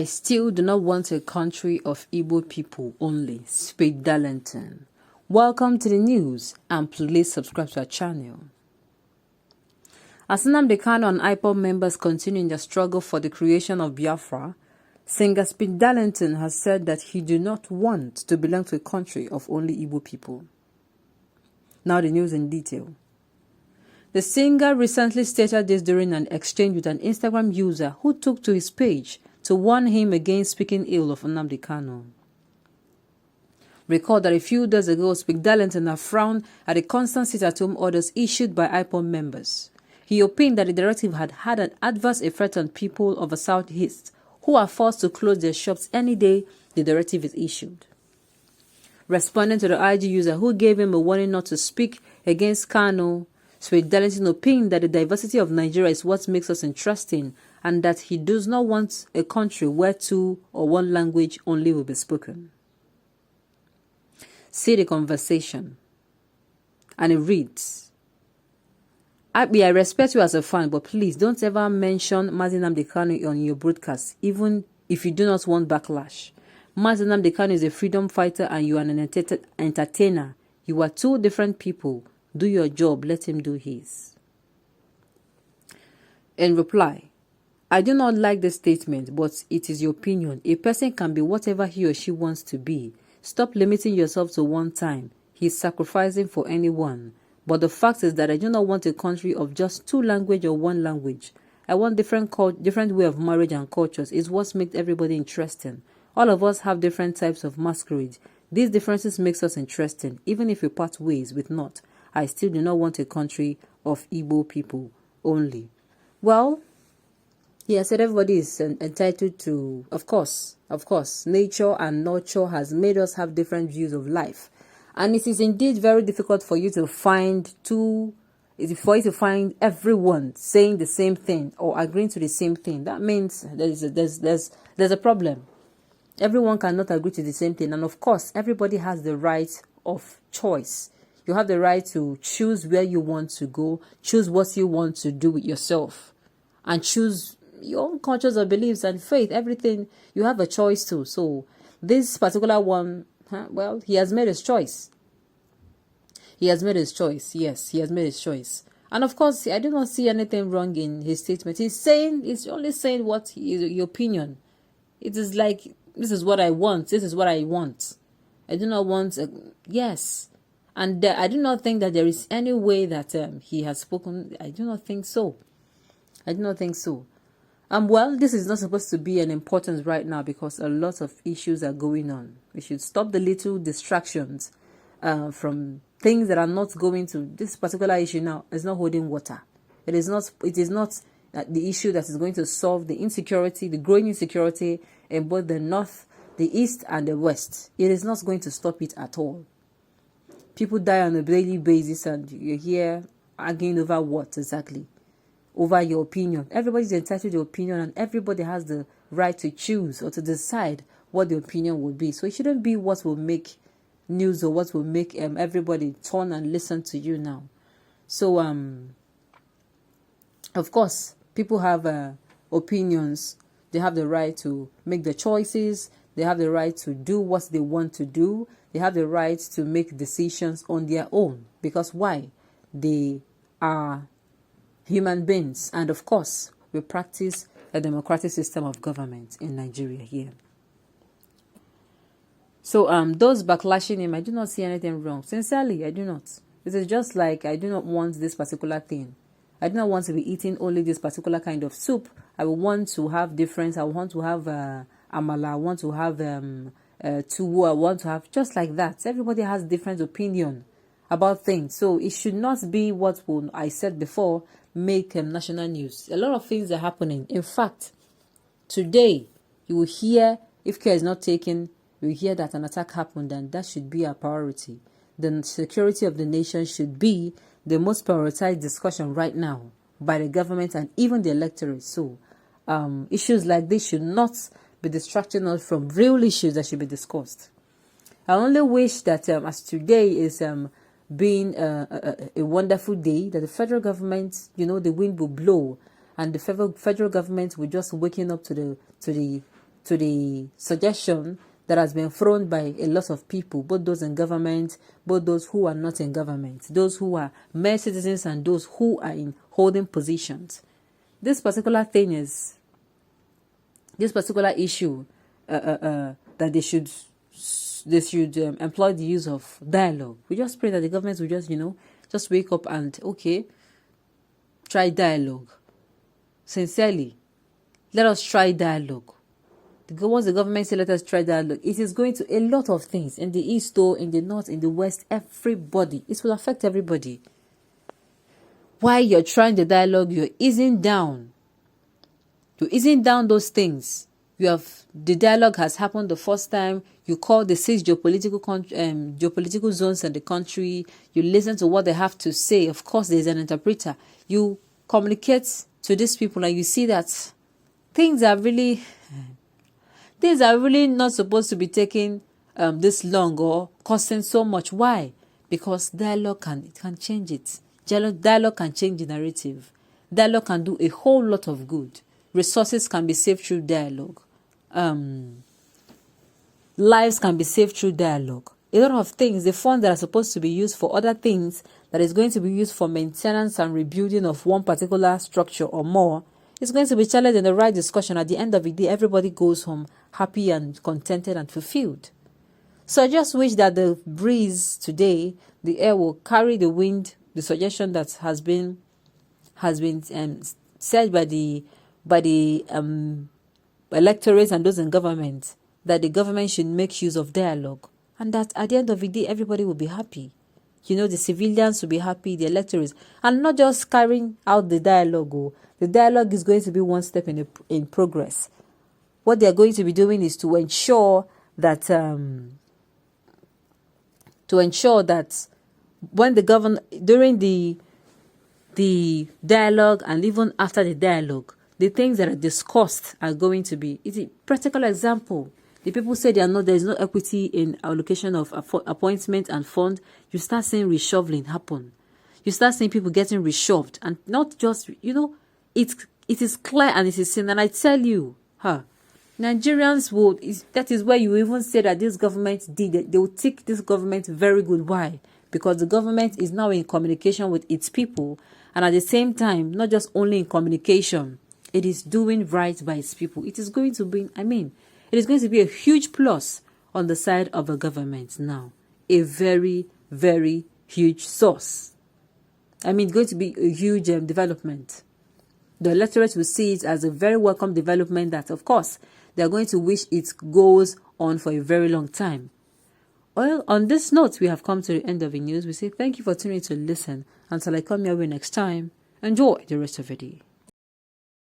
I still do not want a country of Igbo people only. Speak Darlington. Welcome to the news and please subscribe to our channel. As Nnamdi Kanu and IPOB members continue in their struggle for the creation of Biafra, singer Speak Darlington has said that he do not want to belong to a country of only Igbo people. Now the news in detail. The singer recently stated this during an exchange with an Instagram user who took to his page to warn him against speaking ill of Nnamdi Kanu. Recall that a few days ago, Speak Darlington had frowned at the constant sit-at-home orders issued by IPOB members. He opined that the directive had had an adverse effect on people of the southeast who are forced to close their shops any day the directive is issued. Responding to the IG user who gave him a warning not to speak against Kanu, Speak Darlington opined that the diversity of Nigeria is what makes us interesting and that he does not want a country where two or one language only will be spoken. See the conversation. And it reads, I respect you as a fan, but please don't ever mention Nnamdi Kanu on your broadcast, even if you do not want backlash. Nnamdi Kanu is a freedom fighter and you are an entertainer. You are two different people. Do your job, let him do his. In reply, I do not like this statement, but it is your opinion. A person can be whatever he or she wants to be. Stop limiting yourself to one time. He is sacrificing for anyone. But the fact is that I do not want a country of just two language or one language. I want different way of marriage and cultures. It's what makes everybody interesting. All of us have different types of masquerade. These differences makes us interesting. Even if we part ways with not, I still do not want a country of Igbo people only. Well, he has said everybody is entitled to, of course, nature and nurture has made us have different views of life. And it is indeed very difficult for you to find everyone saying the same thing or agreeing to the same thing. That means there's a problem. Everyone cannot agree to the same thing. And of course, everybody has the right of choice. You have the right to choose where you want to go, choose what you want to do with yourself, and choose your own cultures or beliefs and faith. Everything, you have a choice to. So this particular one, well, he has made his choice. He has made his choice. Yes, he has made his choice. And of course, I do not see anything wrong in his statement. He's only saying what your opinion. It is like, this is what I want. This is what I want. I do not want, yes. And I do not think that there is any way that he has spoken. I do not think so. I do not think so. Well, this is not supposed to be an importance right now because a lot of issues are going on. We should stop the little distractions from things that are not going to. This particular issue now is not holding water. It is not the issue that is going to solve the insecurity, the growing insecurity in both the north, the east, and the west. It is not going to stop it at all. People die on a daily basis and you're here arguing over what exactly? Over your opinion. Everybody's entitled to their opinion and everybody has the right to choose or to decide what the opinion will be. So it shouldn't be what will make news or what will make everybody turn and listen to you now. So, of course, people have opinions. They have the right to make the choices. They have the right to do what they want to do. They have the right to make decisions on their own. Because why? They are human beings. And of course, we practice a democratic system of government in Nigeria here. So those backlashing him, I do not see anything wrong. Sincerely, I do not. It is just like I do not want this particular thing. I do not want to be eating only this particular kind of soup. I want to have difference. I want to have amala. I want to have tuwo. I want to have just like that. Everybody has different opinion about things. So it should not be what I said before make national news. A lot of things are happening. In fact, today you will hear, if care is not taken, you will hear that an attack happened, and that should be our priority. The security of the nation should be the most prioritized discussion right now by the government and even the electorate. So issues like this should not be distracting us from real issues that should be discussed. I only wish that as today is being a wonderful day, that the federal government, the wind will blow and the federal government will just waking up to the to the suggestion that has been thrown by a lot of people, both those in government, both those who are not in government, those who are mere citizens and those who are in holding positions. This particular issue, that they should employ the use of dialogue. We just pray that the government will just wake up and, okay, try dialogue. Sincerely, let us try dialogue. Once the government say let us try dialogue, it is going to a lot of things in the east, or in the north, in the west, everybody. It will affect everybody. While you're trying the dialogue, you're easing down. You're easing down those things. The dialogue has happened the first time. You call the 6 geopolitical zones in the country. You listen to what they have to say. Of course, there's an interpreter. You communicate to these people, and you see that things are really not supposed to be taking this long or costing so much. Why? Because dialogue can change it. Dialogue can change the narrative. Dialogue can do a whole lot of good. Resources can be saved through dialogue. Lives can be saved through dialogue. A lot of things, the funds that are supposed to be used for other things, that is going to be used for maintenance and rebuilding of one particular structure or more, is going to be challenged in the right discussion. At the end of the day, everybody goes home happy and contented and fulfilled. So I just wish that the breeze today, the air will carry the wind, the suggestion that has been said by the electorates and those in government, that the government should make use of dialogue, and that at the end of the day, everybody will be happy. The civilians will be happy, the electorates, and not just carrying out the dialogue. The dialogue is going to be one step in progress. What they are going to be doing is to ensure that when during the dialogue and even after the dialogue, the things that are discussed are going to be. It's a practical example. The people say there is no equity in allocation of appointment and fund. You start seeing reshuffling happen. You start seeing people getting reshoved, and not just, it is clear and it is seen. And I tell you, Nigerians that is where you even say that this government they will take this government very good. Why? Because the government is now in communication with its people, and at the same time, not just only in communication, it is doing right by its people. It is going to be, it is going to be a huge plus on the side of the government now. A very, very huge source. It's going to be a huge development. The electorate will see it as a very welcome development that, of course, they are going to wish it goes on for a very long time. Well, on this note, we have come to the end of the news. We say thank you for tuning in to listen. Until I come your way next time, enjoy the rest of the day.